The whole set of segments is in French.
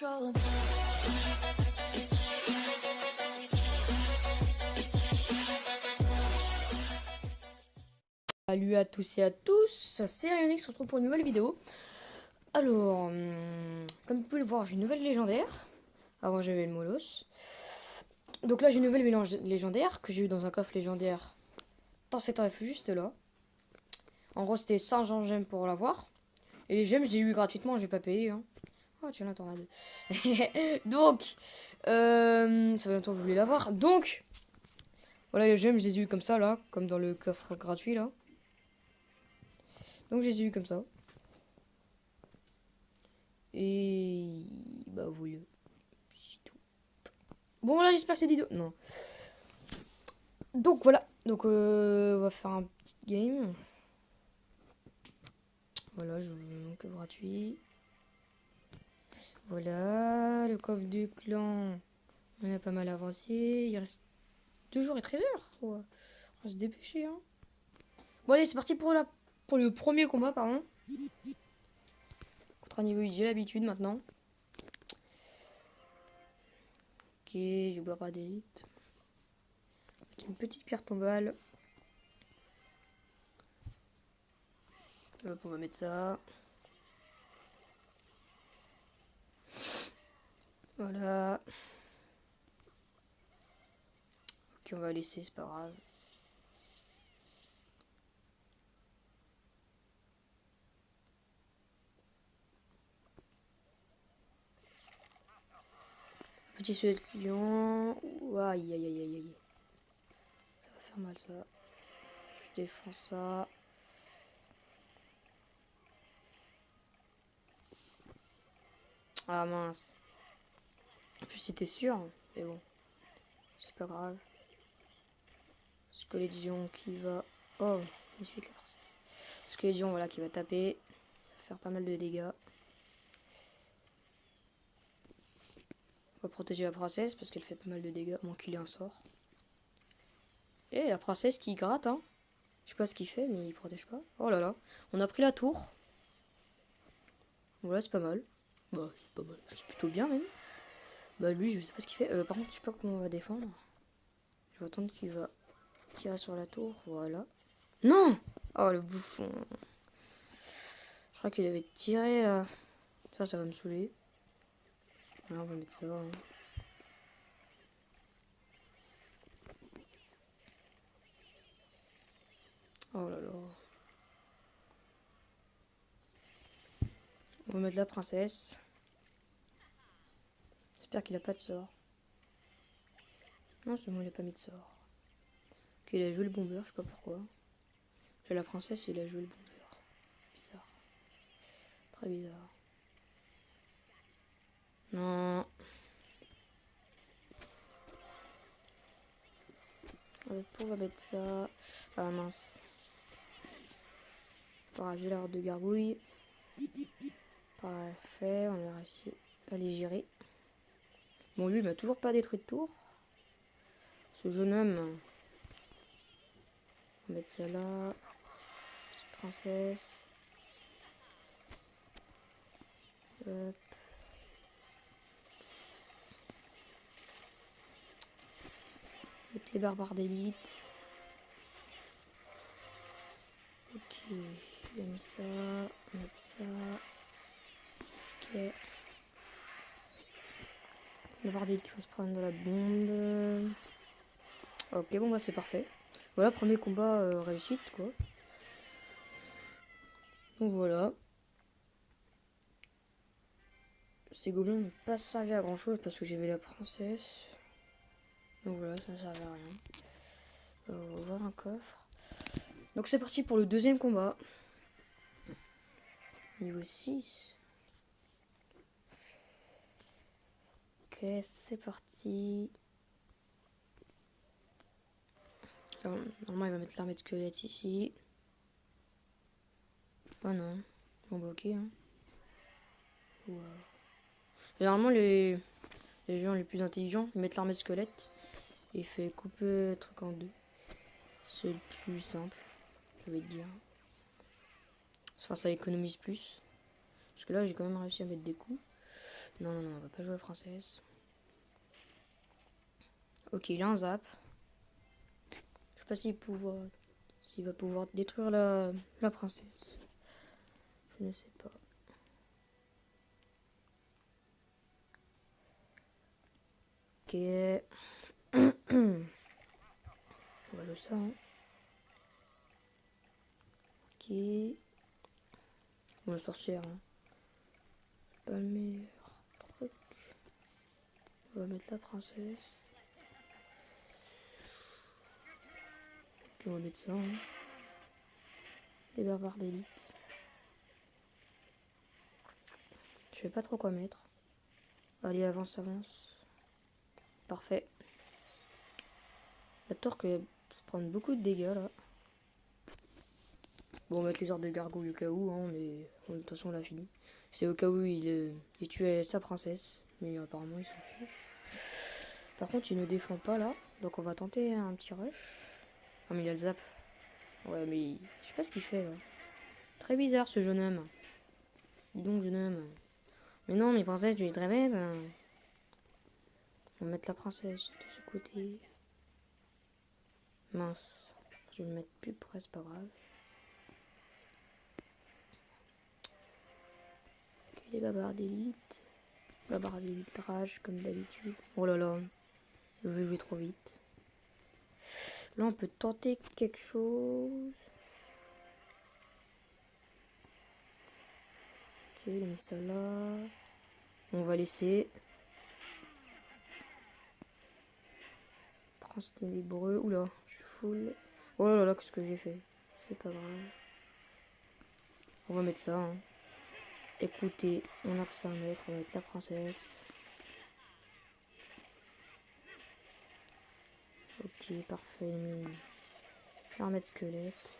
control. Salut à tous et à tous, c'est Rayonix, on se retrouve pour une nouvelle vidéo. Alors, comme vous pouvez le voir, j'ai une nouvelle légendaire. Avant j'avais le Molos. Donc là j'ai une nouvelle mélange légendaire que j'ai eu dans un coffre légendaire dans cet RF juste là. En gros c'était 500 gemmes pour l'avoir. Et les gemmes j'ai eu gratuitement, j'ai pas payé. Hein. Oh tiens la tornade. Donc, ça fait longtemps que je voulais l'avoir. Donc, voilà les gemmes je les ai eu comme ça là, comme dans le coffre gratuit là. Donc je les ai eu comme ça. Et bah voilà. C'est tout. Bon voilà, j'espère que cette vidéo. Non. Donc voilà. Donc on va faire un petit game. Voilà, je vous donc gratuit. Voilà, le coffre du clan. On a pas mal avancé. Il reste 2 jours et 13 heures. Ouais. On va se dépêcher hein. Bon allez, c'est parti pour le premier combat pardon. Contre un niveau 8, j'ai l'habitude maintenant. Ok, je bois pas d'élite. Une petite pierre tombale. Hop, on va mettre ça. Voilà. Ok, on va laisser, c'est pas grave. Petit souhait de client. Aïe, aïe, aïe, aïe, aïe. Ça va faire mal, ça. Je défends ça. Ah mince. En plus, c'était sûr. Mais bon. C'est pas grave. Squelédion qui va... Oh, il suffit que la princesse. Squelédion, voilà, qui va taper. Faire pas mal de dégâts. On va protéger la princesse parce qu'elle fait pas mal de dégâts. Moins qu'il ait un sort. Et la princesse qui gratte, hein. Je sais pas ce qu'il fait, mais il protège pas. Oh là là. On a pris la tour. Voilà, c'est pas mal. Bah, c'est pas mal. C'est plutôt bien, même. Bah, lui, je sais pas ce qu'il fait. Par contre, je sais pas comment on va défendre. Je vais attendre qu'il va tirer sur la tour. Voilà. Non! Oh, le bouffon. Je crois qu'il avait tiré là. Ça va me saouler. Voilà, on va mettre ça. Hein. Oh là là. On va mettre la princesse. J'espère qu'il a pas de sort. Non, c'est bon, il a pas mis de sort. Ok, il a joué le bomber, je sais pas pourquoi. J'ai la princesse et il a joué le bomber. Bizarre. Très bizarre. Non. On va mettre ça. Ah mince. J'ai la horde de gargouille. Parfait, on a réussi à les gérer. Bon, lui, il m'a toujours pas détruit de tour. Ce jeune homme. On va mettre ça là. Petite princesse. Hop. Mettre les barbares d'élite. Ok, il a mis ça. Mettre ça. Ok. La barre d'élite qui va se prendre de la bombe. Ok, bon bah c'est parfait. Voilà, premier combat réussite quoi. Donc voilà. Ces gobelins n'ont pas servi à grand chose parce que j'avais la princesse. Donc voilà, ça ne servait à rien. On va ouvrir un coffre. Donc c'est parti pour le deuxième combat. Niveau 6. Ok, c'est parti. Alors, normalement, il va mettre l'armée de squelette ici. Oh non. Bon bah ok. Hein. Wow. Généralement, les gens les plus intelligents, ils mettent l'armée de squelette et fait couper le truc en deux. C'est le plus simple, je vais te dire. Enfin, ça économise plus. Parce que là, j'ai quand même réussi à mettre des coups. Non, non, non, on va pas jouer à princesse. Ok, il a un zap. Je sais pas s'il va pouvoir détruire la princesse. Je ne sais pas. Ok. On va jouer ça. Hein. Ok. Bon, la sorcière. Hein. Pas le meilleur truc. On va mettre la princesse. Ok, on va mettre ça. Hein. Les barbares d'élite. Je sais pas trop quoi mettre. Allez, avance, avance. Parfait. La torque va se prendre beaucoup de dégâts là. Bon, on va mettre les ordres de gargouille au cas où, hein, mais de toute façon on l'a fini. C'est au cas où il tuait sa princesse, mais apparemment il s'en fiche. Par contre il ne défend pas là, donc on va tenter un petit rush. Ah mais il a le zap. Ouais mais je sais pas ce qu'il fait là. Très bizarre ce jeune homme. Dis donc jeune homme. Mais non mais princesse tu es très bête. Hein. On va mettre la princesse de ce côté. Mince. Je vais me mettre plus près, c'est pas grave. Les babards d'élite. Babards d'élite rage comme d'habitude. Oh là là. Je veux jouer trop vite. Là on peut tenter quelque chose. Ok, il a mis ça là. On va laisser. Prince ténébreux. Oula, je suis full. Oh là là, qu'est-ce que j'ai fait? C'est pas grave. On va mettre ça. Hein. Écoutez, on a que ça à mettre. On va mettre la princesse. Ok, parfait. L'armée de squelette.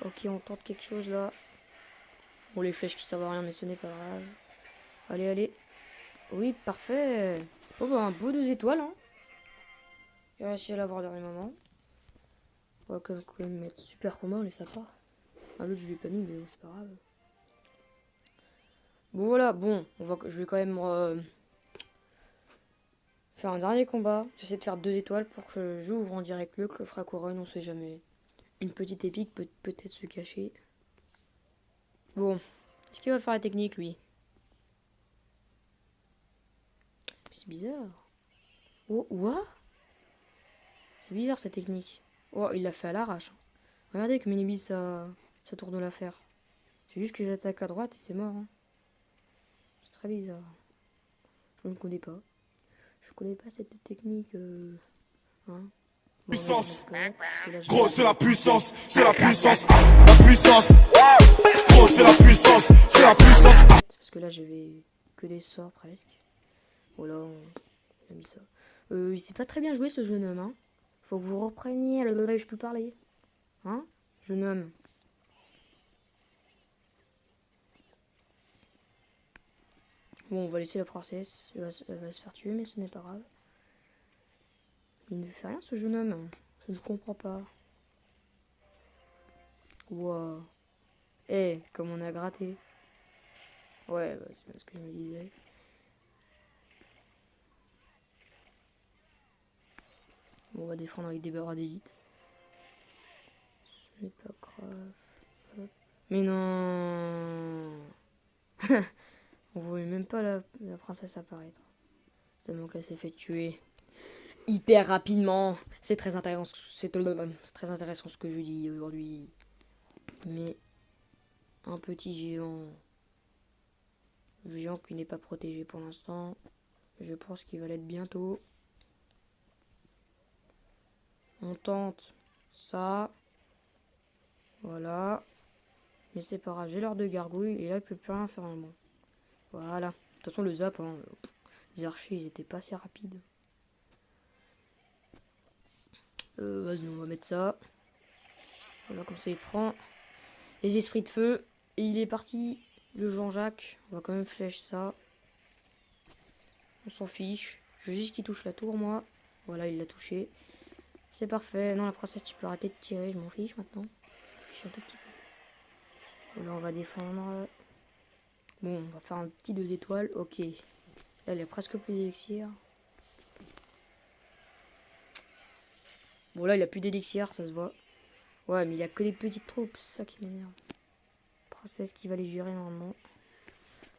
Ok, on tente quelque chose là. Bon, les flèches qui servent à rien, mais ce n'est pas grave. Allez, allez. Oui, parfait. Oh, bah, un beau 2 étoiles. Hein. J'ai réussi à l'avoir au dernier moment. On va quand même mettre super commun, les sapins. Ah, l'autre, je l'ai pas mis, mais c'est pas grave. Bon, voilà, bon. Je vais quand même faire un dernier combat. J'essaie de faire 2 étoiles pour que j'ouvre en direct le coffre à couronne, on sait jamais. Une petite épique peut peut-être se cacher. Bon. Est-ce qu'il va faire la technique, lui? C'est bizarre. Oh, what? C'est bizarre, cette technique. Oh, il l'a fait à l'arrache. Regardez que Minibis, ça tourne l'affaire. C'est juste que j'attaque à droite et c'est mort. Hein. C'est très bizarre. Je ne connais pas. Je connais pas cette technique. Hein. Bon, puissance. Gros, c'est la puissance. C'est la puissance. La puissance. Gros, c'est la puissance. C'est la puissance. Parce que là, j'avais que des sorts presque. Voilà, on a mis ça. Il sait pas très bien jouer ce jeune homme. Hein. Faut que vous repreniez. Je peux parler. Hein, jeune homme. Bon, on va laisser la princesse. Elle va se faire tuer, mais ce n'est pas grave. Il ne fait rien, ce jeune homme. Je ne comprends pas. Wow. Eh, comme on a gratté. Ouais, bah, c'est bien ce que je me disais. Bon, on va défendre avec des barres d'élite. Ce n'est pas grave. Hop. Mais non. On voyait même pas la princesse apparaître. Tellement qu'elle s'est fait tuer hyper rapidement. C'est très intéressant. C'est très intéressant ce que je dis aujourd'hui. Mais un petit géant. Géant qui n'est pas protégé pour l'instant. Je pense qu'il va l'être bientôt. On tente ça. Voilà. Mais c'est pas grave. J'ai l'heure de gargouille. Et là, il peut plus rien faire en moi. Voilà. De toute façon, le zap, hein, les archers, ils étaient pas assez rapides. Vas-y, on va mettre ça. Voilà, comme ça, il prend les esprits de feu. Et il est parti. Le Jean-Jacques. On va quand même flèche ça. On s'en fiche. Je veux juste qu'il touche la tour, moi. Voilà, il l'a touché. C'est parfait. Non, la princesse, tu peux arrêter de tirer. Je m'en fiche maintenant. Je suis un tout petit peu. Là, on va défendre. Bon, on va faire un petit 2 étoiles. Ok. Là, il a presque plus d'élixir. Bon, là, il a plus d'élixir, ça se voit. Ouais, mais il a que des petites troupes, c'est ça qui m'énerve. Princesse qui va les gérer normalement.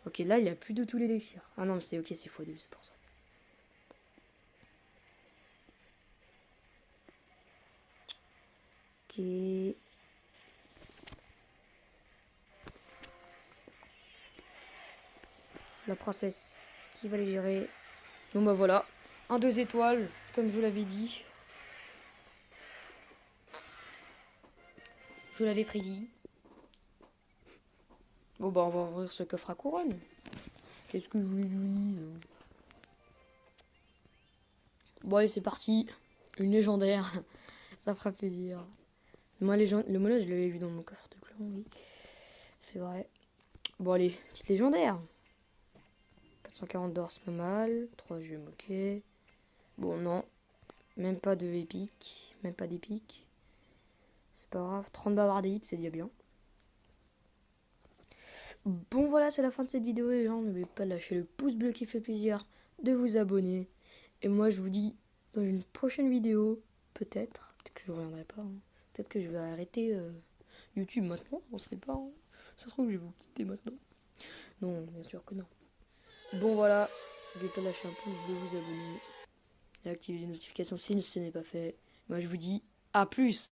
Ok, là, il a plus de tout l'élixir. Ah non, mais c'est ok, c'est x2, c'est pour ça. Ok. La princesse qui va les gérer. Bon, bah voilà. Un 2 étoiles, comme je vous l'avais dit. Je l'avais prédit. Bon, bah on va ouvrir ce coffre à couronne. Qu'est-ce que je voulais que je vous dise? Bon, allez, c'est parti. Une légendaire. Ça fera plaisir. Moi, le mono, je l'avais vu dans mon coffre de clan, oui. C'est vrai. Bon, allez, petite légendaire. 440 d'or, c'est pas mal. 3 gemmes, ok. Bon, non. Même pas de épique. Même pas d'épique. C'est pas grave. 30 bavardite, c'est déjà bien. Bon, voilà, c'est la fin de cette vidéo, les gens. N'oubliez pas de lâcher le pouce bleu qui fait plaisir, de vous abonner. Et moi, je vous dis dans une prochaine vidéo, peut-être que je ne reviendrai pas. Hein. Peut-être que je vais arrêter YouTube maintenant, on sait pas. Hein. Ça se trouve, je vais vous quitter maintenant. Non, bien sûr que non. Bon, voilà. N'oubliez pas de lâcher un pouce, de vous abonner. Et activer les notifications si ce n'est pas fait. Moi, je vous dis à plus.